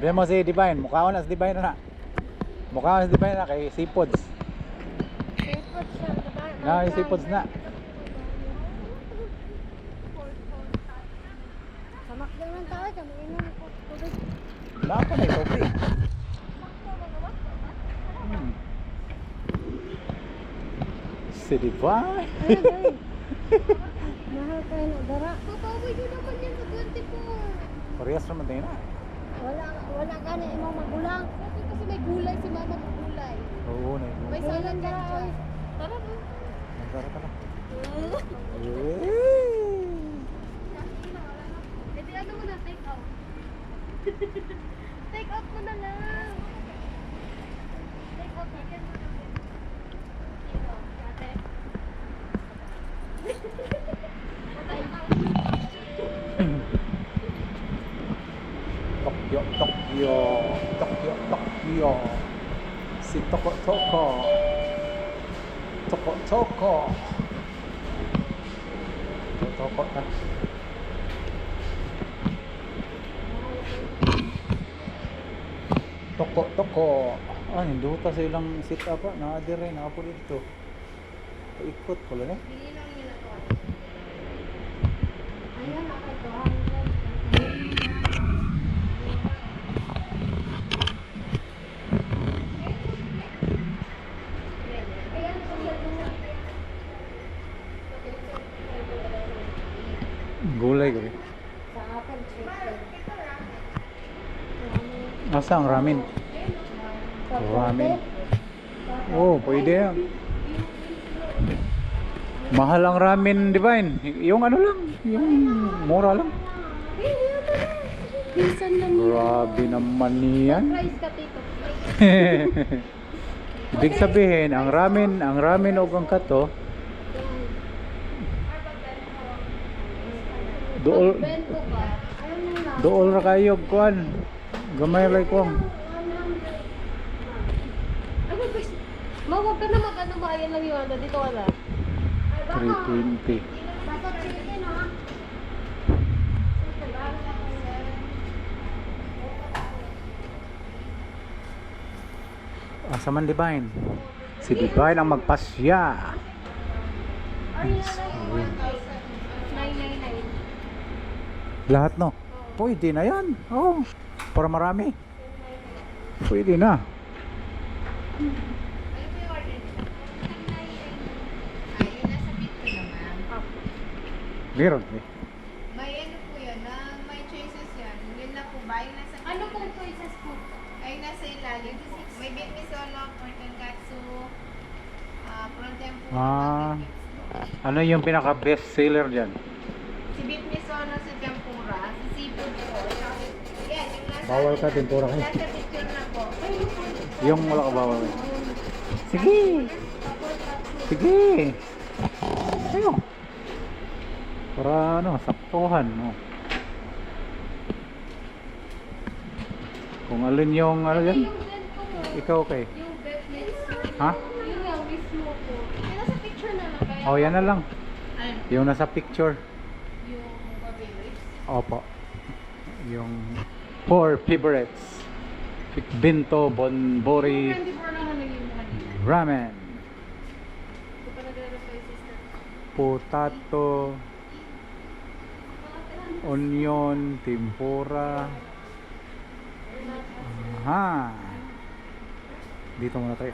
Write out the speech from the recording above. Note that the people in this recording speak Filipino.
Sabihan mo si Divine, mukhaon na si Divine na. Mukhaon na si Divine na kay Seafoods. Seafoods siya, diba? Na, Seafoods na. Sa McDo ng tao, kami inom ko tubig. Wala pa na ito, pre. Si Divine. Ayun, ayun. Mahal kayo na dara. Papawi ko naman yan sa 24. Parehas naman tayo na. Wala ka na imong magulang. Kasi may gulay si mama ng gulay. Oo, na yun. May salad ka siya. Tara mo. Magkara ka na. Eh di ano mo na, take out. Take out mo na lang. Take out na. Ate. Tokyo, Tokyo, Tokyo, Tokyo. Si Toko Toko. Toko Toko. Toko Toko na. Toko Toko. Ah, hinduta sa ilang sit up. Nakadire, nakapulit ito. Paikot pala na. Bili lang nila to. Ayan, okay to. Gulay ko. Sa akin, chicken. Asa ang ramen? Ramen. Oh, pwede yan. Mahal ang ramen, Divine. Yung ano lang, yung mura lang. Minsan lang Grabe naman yan. price ka, tito. Ibig sabihin, ang ramen o ang kato, dool Bento ka. Ayun na lang. dool ra kayo kuan. Gamay ra ko. Ano guys? Mawag ka na mag-ano ba? Ayan lang yung ano. Dito wala. 320. Basta chicken ha? Asa man Divine? Si Divine ang magpasya. Ay, yun na lang yung 999. Lahat no? Pwede na yan. Oh, para marami. Pwede na. Meron eh. May ano po yan, may choices yan. Yun na po ba? Yung nasa Ano pong choices po? ay nasa ilalim. May beef solo, pork and katsu, prawn tempura, Ah. chicken mix. Ano yung pinaka best seller diyan? Si beef solo sa tempura, si seafood po. Yan, yung nasa, Bawal ka tempura ko. nasa picture na po. Yung wala ka bawal. Sige. Sige. Ayo. Para ano, saktuhan, no. Kung alin yung ano yan, Yung bento mo. ikaw okay. Yung bento mismo. Ha? Yun nga, mismo po. Yung nasa picture na lang kaya. Oh, yan na lang. Ano? Yung nasa picture. Yung favorites. Opo. Yung 4 favorites. Bento, Bonbori, Candy bar naman naging mukha niya. ramen, Ito pa naglalaro kay sister. potato, onion, tempura. Aha. Dito muna tayo.